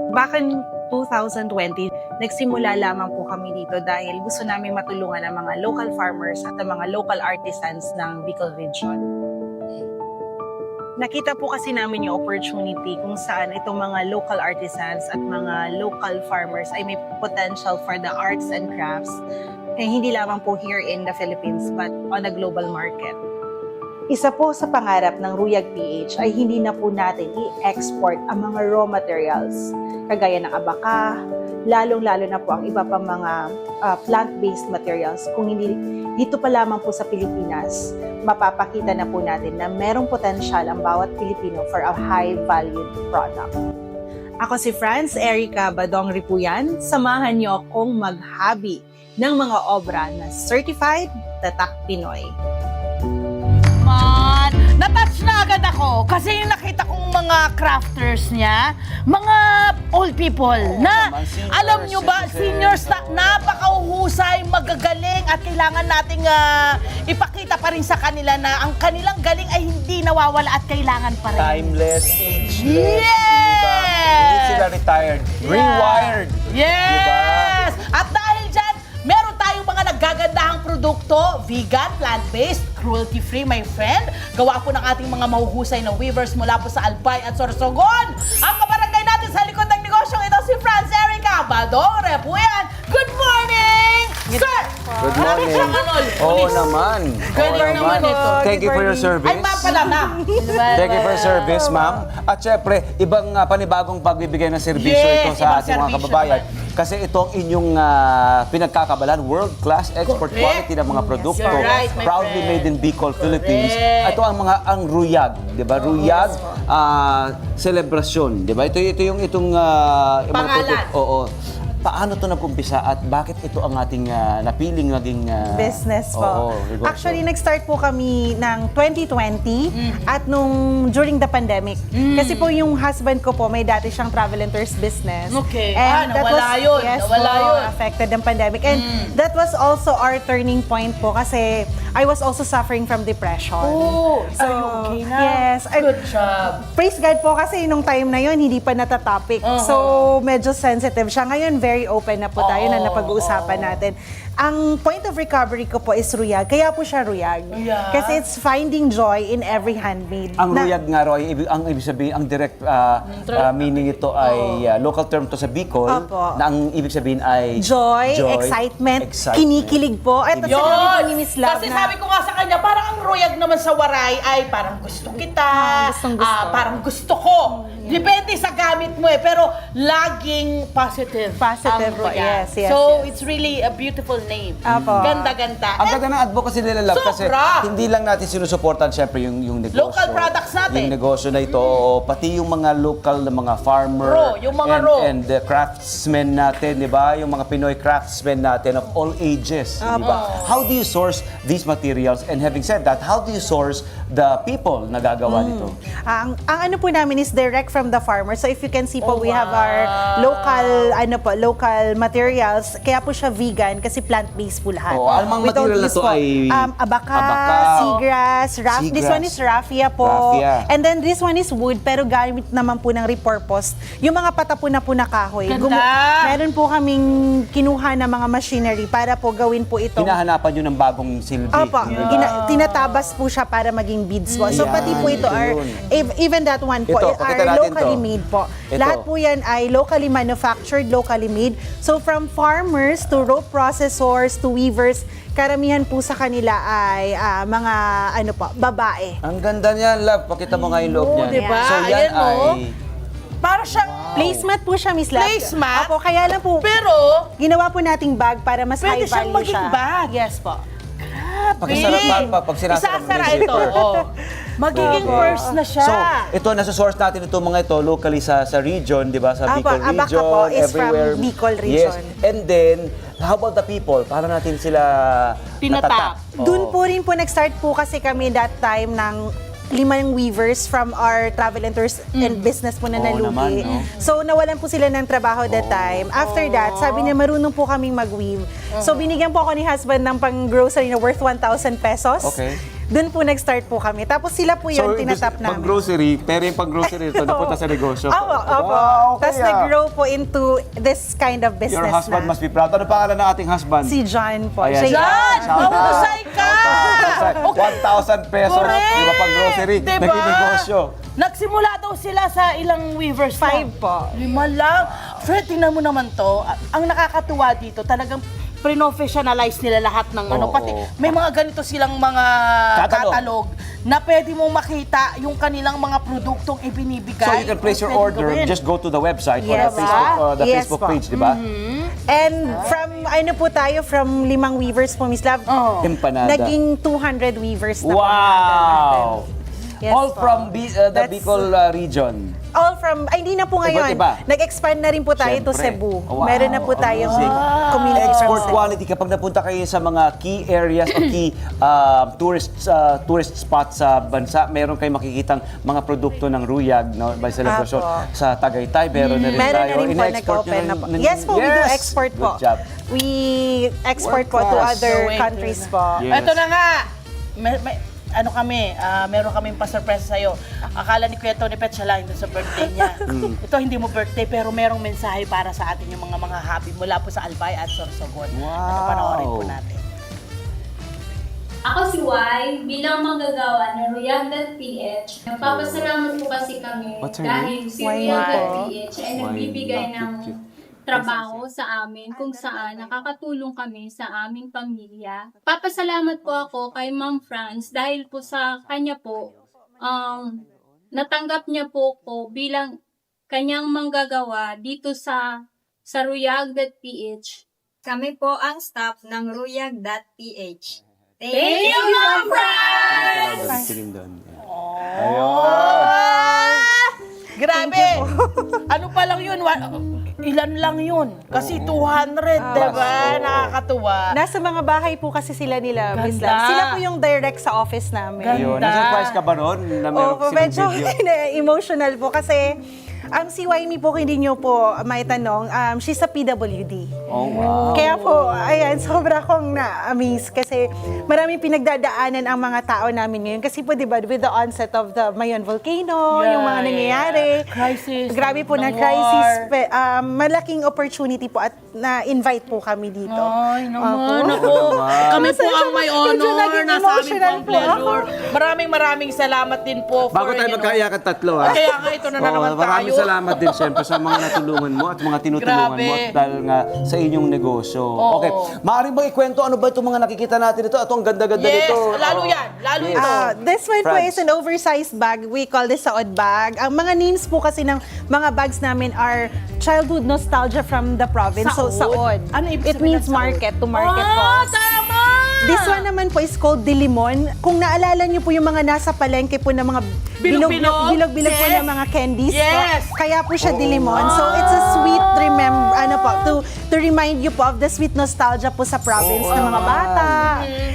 Back in 2020, nagsimula lamang po kami dito dahil gusto namin matulungan ang mga local farmers at ang mga local artisans ng Bicol Region. Nakita po kasi namin yung opportunity kung saan itong mga local artisans at mga local farmers ay may potential for the arts and crafts, hindi lamang po here in the Philippines but on a global market. Isa po sa pangarap ng Ruyag PH ay hindi na po natin i-export ang mga raw materials kagaya ng abaka, lalong-lalo na po ang iba pang mga plant-based materials. Kung hindi dito pa lamang po sa Pilipinas, mapapakita na po natin na merong potensyal ang bawat Pilipino for a high-valued product. Ako si Franz Erica Badongri po yan. Samahan niyo akong maghabi ng mga obra na Certified Tatak Pinoy. Natouch na agad ako kasi yung nakita kong mga crafters niya, mga old people na, alam nyo ba, seniors na napakauhusay, magagaling at kailangan nating ipakita pa rin sa kanila na ang kanilang galing ay hindi nawawala at kailangan pa rin. Timeless, ageless, Yes! diba? Hindi sila retired, rewired. Yes! Diba? At dahil dyan, meron tayong mga naggagandahang produkto, vegan, plant-based, cruelty-free, my friend. Gawa po ng ating mga mahuhusay na weavers mula po sa Albay at Sorsogon. Ang kabarangay natin sa likod ng negosyong ito, si Franz Erica Badongre po yan. Good morning, sir! Good morning. Oo naman. Good Oo morning ito. Thank you for your service. Ay, ma'am pala, ma'am. Thank you for your service, ma'am. At syempre, ibang panibagong pagbibigay ng serbisyo Yes, ito sa ibang ating mga serbisyo kababayan. Kasi ito ang inyong pinagkakabalan, world-class export Correct. quality ng mga produkto. You're right, my Proudly friend. made in Bicol, Philippines. Correct. Ito ang Ruyag, di ba? Ruyag celebration, di ba? Ito yung itong mga Pangalan. produkto. Oo. Paano ito nag-umpisa at bakit ito ang ating napiling naging Business po. negosyo? Actually, nag-start po kami ng 2020 at during the pandemic. Kasi po yung husband ko po, may dati siyang travel and tours business. Okay. And that nawala was, yun. yes Nawala po, yun. affected ng pandemic. And that was also our turning point po kasi I was also suffering from depression. Oh, are you okay na? Yes. Good job. Praise God po kasi nung time na yun, hindi pa natatopic. So, medyo sensitive siya. Ngayon, very open na po tayo na napag-uusapan natin. Ang point of recovery ko po is Ruyag. Kaya po siya Ruyag. Yeah. Kasi it's finding joy in every handmade. Ang Ruyag nga, Roy, ang ibig sabihin, ang direct meaning ito ay local term to sa Bicol, Opo. na ang ibig sabihin ay Joy, excitement, kinikilig po. Ito Yun! sinabi ni Miss Love Kasi na sabi ko nga sa kanya, parang ang Ruyag naman sa Waray ay parang gusto kita, gustong-gusto. parang gusto ko. Depende sa gamit mo pero laging positive. Positive ang po, Ruyag. yes, So, yes. it's really a beautiful name. Apo. Ganda-ganda. Ang ganda ng advocacy nila, Love, kasi Sobra! hindi lang natin sinusuportan syempre yung negosyo. Local products natin. Yung negosyo na ito, pati yung mga local na mga farmer. Raw, yung mga raw. And the craftsmen natin, di ba? Yung mga Pinoy craftsmen natin of all ages, di ba? How do you source these materials? And having said that, how do you source the people na gagawa nito? ang ano po namin is direct from the farmer. So if you can see po, Oh, we have our local materials. Kaya po siya vegan kasi plant-based po lahat. Oo, ang mga We don't material na use to po, ay abaka, seagrass, this Seagrass. one is raffia po. Raffia. And then this one is wood pero gamit naman po ng repurpose. Yung mga patapo na po na kahoy. Ganda! Meron po kaming kinuha na mga machinery para po gawin po itong Hinahanapan nyo ng bagong silbi. Opo, di ba? tinatabas po siya para maging beads po. So Yan, pati po ito ito are, yun. even that one po, Ito, pakita are natin locally to. made po. Ito. Lahat po yan ay locally manufactured, locally made. So from farmers to rope processors to weavers, karamihan po sa kanila ay mga babae. Ang ganda niyan, Love. Pakita mo nga yung loob niyan. diba? So yan Ayan, ay... Para siyang Placemat po siya, Miss Love. Placemat? Opo, kaya lang po, pero ginawa po nating bag para mas Pwede high siyang value maging siya. bag. Yes po. Pakisarap pa, pag sinasara mo Isasara yung ito. zipper. Oh. Magiging purse na siya. So, ito, nasa-source natin ito mga ito locally sa region, di ba? Sa Apo, Bicol abaka region, po is from everywhere. Bicol Yes. region. And then, how about the people? Paano natin sila Tinatak. natatak? Doon po rin po nag-start po kasi kami that time ng 5 weavers from our travel and tours and business po na Oo nalugi. naman, no? So nawalan po sila ng trabaho that time. After that, sabi niya marunong po kaming mag-weave. So binigyan po ako ni husband ng pang-grocery na worth 1,000 pesos. Okay. Doon po nag-start po kami. Tapos sila po yun, tinatap namin. Pag-grocery, pero yung pag-grocery ito, napunta sa negosyo. Opo. Wow, Tapos okay, nag-grow po into this kind of business Your husband na. must be proud. Ano pangalan ng ating husband? Si John po. Ayan, Siya- Yan! Shout out. Mahusay ka! 1,000 pesos. Correct! Di ba pag-grocery? Diba? Naging negosyo. Nagsimula daw sila sa ilang weavers na? 5 po. 5 lang. Fred, tingnan mo naman to. Ang nakakatuwa dito, talagang professionalize nila lahat ng ano. Oo. Pati may mga ganito silang mga Catalog. catalog na pwede mong makita yung kanilang mga produktong ibinibigay. So you can place your Pwede order, gawin. just go to the website or Yes, the yes Facebook po. page, di ba? And from, ano po tayo, from 5 weavers po, Miss Love, Oh. Empanada. naging 200 weavers na po. Wow! Yes All po. from the That's- Bicol region. All from, ay hindi na po ngayon. Iba-iba. Nag-expand na rin po tayo to Siyempre. Cebu. Wow. Meron na po tayong Amazing. community from Export Cebu. quality, kapag napunta kayo sa mga key areas o key tourist spots sa bansa, meron kayong makikitang mga produkto ng Ruyag, no, by celebration. Apo. Sa Tagaytay, meron na rin Meron tayo. na rin po Ina-export nag-open nyo na po. rin- Yes po, we do Yes! export po. Good job. We export po World to class. other So, wait, countries wait. po. Yes. Ito na nga. Ano kami, meron kaming pa-surprise sa'yo. Akala ni Kuya Tony Pet siya lang doon sa birthday niya. Ito hindi mo birthday, pero merong mensahe para sa atin yung mga happy mula po sa Albay at Sorsogon. Wow. Ano panoorin po natin. Ako si Y, bilang manggagawa ng Ruyag.ph. Nagpapasalamat po kasi kami What's her dahil si Why Ruyag.ph ay Why nagbibigay not ng cute? trabaho sa amin kung saan nakakatulong kami sa aming pamilya. Papasalamat po ako kay Ma'am Franz dahil po sa kanya po, natanggap niya po ko bilang kanyang manggagawa dito sa Ruyag.ph. Kami po ang staff ng Ruyag.ph. Thank you, Ma'am Franz! Tingin doon. Grabe! Ano pa lang yun? Ilan lang yun? Kasi 200, diba? Nakakatuwa. Nasa mga bahay po kasi sila nila, Miss Ganda. Love. Sila po yung direct sa office namin. Ayun. Na-surprise ka ba ron? Na meron Opo, silang medyo video? emotional po kasi ang si Wymie po, hindi niyo po maitanong, she's a PWD. Oh, wow. Kaya po, ayan, sobra akong na-amaze kasi maraming pinagdadaanan ang mga tao namin ngayon. Kasi po, di ba, with the onset of the Mayon volcano, yung mga nangyayari. Crisis. Grabe po na ng crisis. war. Malaking opportunity po at na-invite po kami dito. Ay, naman. Opo. Ako, kami po ang may Medyo honor. naging Nasa amin po emotional ang po ako. pleasure. Maraming salamat din po. Bago tayo magkaiyakan tatlo, ha? Kaya nga, ito na naman Maraming tayo. salamat din siyempre sa mga natulungan mo at mga tinutulungan mo Grabe. at dahil nga sa inyong negosyo. Oo. Okay. Maaari bang ikwento ano ba itong mga nakikita natin ito? Ito ang ganda-ganda Yes, nito. lalo Oh. yan. Lalo Yes. ito. This one po France. is an oversized bag. We call this a odd bag. Ang mga names po kasi ng mga bags namin are childhood nostalgia from the province. So, Saod? saod. Ano ibig It sabihin means ng saod? market, to market po. Tama! This one naman po is called Dilimon. Kung naalala niyo po yung mga nasa palengke po ng mga Bilog-bilog? bilog-bilog po Yes. ng mga candies. Yes. Po. Kaya po siya Dilimon. So it's a sweet to remind you po of the sweet nostalgia po sa province ng mga bata.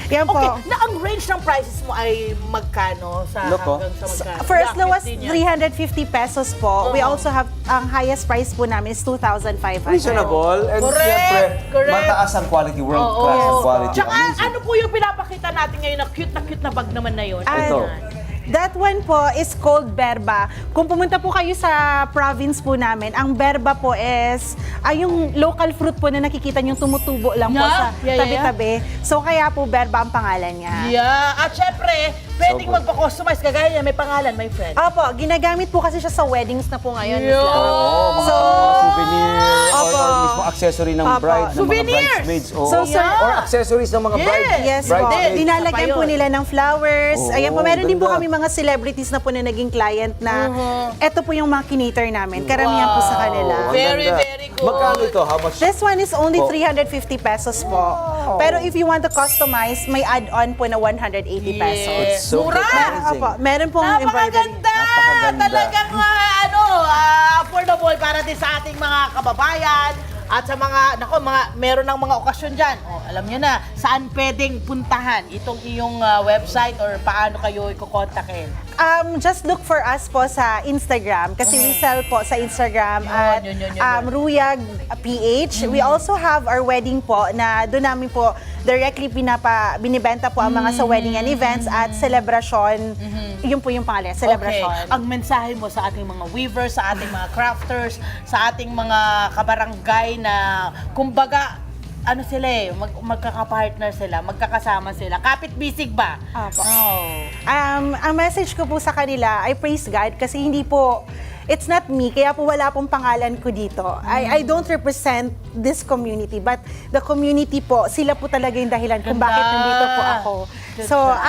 Yan po. Okay, na ang range ng prices mo ay magkano sa Loko. hanggang sa magkano? For as low as Yakit din yan. 350 pesos po, we also have, ang highest price po namin is 2,500. Reasonable. And Correct, siyempre, correct. mataas ang quality, Oo. world-class ang quality. Tsaka Amazing. ano po yung pinapakita natin ngayon na cute na bag naman na yun? Ito. That one po is called berba. Kung pumunta po kayo sa province po namin, ang berba po is yung local fruit po na nakikita niyong tumutubo lang po sa Yeah, tabi-tabi. So kaya po berba ang pangalan niya. Yeah. At syempre, pwedeng good. magpa-customize. Kagaya niya, may pangalan, my friend. Opo, ginagamit po kasi siya sa weddings na po ngayon. Miss Yo! Lau. Mga So, souvenir or Opo. mismo accessory ng Opo. bride, ng mga Souvenirs! bridesmaids. Oo. So, sir, Or accessories ng mga Yes. bride. Yes po. bridesmaids. Linalagyan po Isa pa yun. nila ng flowers. Oo, Ayan po, meron din po ganda. kami mga celebrities na po na naging client na eto po yung mga kinater namin. Karamihan po sa kanila. Ang Very, ganda. very good. Magkano ito? How much? This one is only Oh. 350 pesos po. Pero if you want to customize, may add-on po na 180 pesos. Yes. So Mura! amazing. Opo, meron pong embroidery. Napakaganda! Napakaganda. Talagang affordable para din sa ating mga kababayan at sa mga, meron ng mga okasyon dyan. Alam nyo na, saan pwedeng puntahan itong iyong website or paano kayo ikukontakin? Just look for us po sa Instagram kasi we sell po sa Instagram at yun. Ruyag PH. We also have our wedding po na doon namin po directly binibenta po ang mga sa wedding and events at celebration. Yun po yung pangalan, Okay. celebration. Ang mensahe mo sa ating mga weavers, sa ating mga crafters, sa ating mga kabarangay na kumbaga ano sila magkaka-partner sila, magkakasama sila. Kapit-bisig ba? Apo. Oh. Ang message ko po sa kanila, I praise God kasi hindi po, it's not me, kaya po wala pong pangalan ko dito. I don't represent this community, but the community po, sila po talaga yung dahilan kung Ganda. bakit nandito po ako. Good So, job.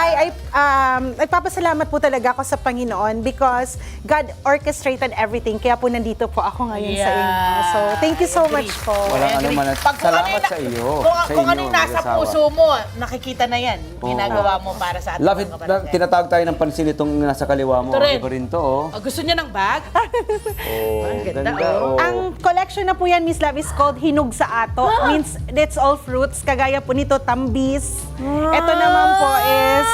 nagpapasalamat po talaga ako sa Panginoon because God orchestrated everything, kaya po nandito po ako ngayon sa inyo. So, thank you so much po. Walang ano man at Pag kung salamat ano yung- sa iyo. Kung ano yung nasa mag-asawa. puso mo, nakikita na yan. Ginagawa mo para sa ating Love it. mga kabarangay. Tinatawag tayo ng pansin itong nasa kaliwa mo. Ito rin. Iba rin to, oh. Oh, gusto niya ng bag? Oh, Ang ganda, oh. Ang collection na po yan, Miss Love, is called Hinog sa Ato. Means it's all fruits. Kagaya po nito, tambis. Ito naman po is,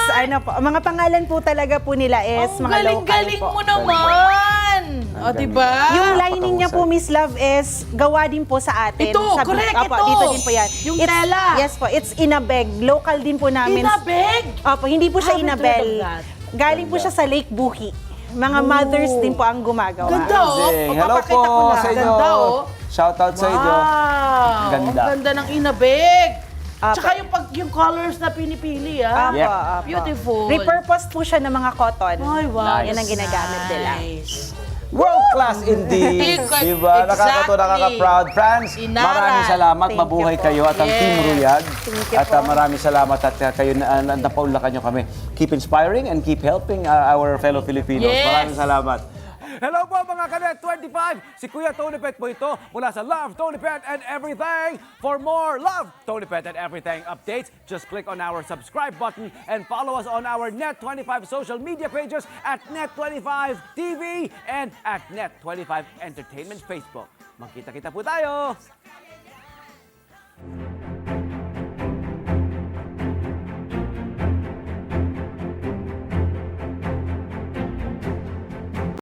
mga pangalan po talaga po nila is Ang mga local galing-galing po. mo naman! O, diba? Yung lining niya po, Miss Love, is gawa din po sa atin. Ito, correct, Opo, ito. dito din po yan. Yung tela. Yes po, it's inabeg. Local din po namin. Inabeg? Opo, hindi po siya Haven't inabel. heard of that. Galing po siya sa Lake Buhi. Mga mothers din po ang gumagawa. Ganda, oh. Amazing. Hello po Papakita ko na. sa inyo. Ganda, oh. Shout out sa inyo. Wow! Ganda. Ang ganda ng inabeg. Apo. Tsaka yung colors na pinipili, ah. Apo, Yep. apo. Beautiful. Repurposed po siya ng mga cotton. Ay, wow. Yan ang ginagamit nila. Nice. World class indeed. Exactly. Diba? Nakakatuwa, nakaka-proud. Friends, Inara. maraming salamat. Thank you Mabuhay po. kayo at ang Yes. Team Ruyag. Thank you At po. maraming salamat at kayo napaunlakan nyo kami. Keep inspiring and keep helping our fellow Filipinos. Yes. Maraming salamat. Hello po mga Kanet 25! Si Kuya Tony Pet po ito mula sa Love, Tony Pet and Everything. For more Love, Tony Pet and Everything updates, just click on our subscribe button and follow us on our Net25 social media pages at Net25 TV and at Net25 Entertainment Facebook. Magkita-kita po tayo!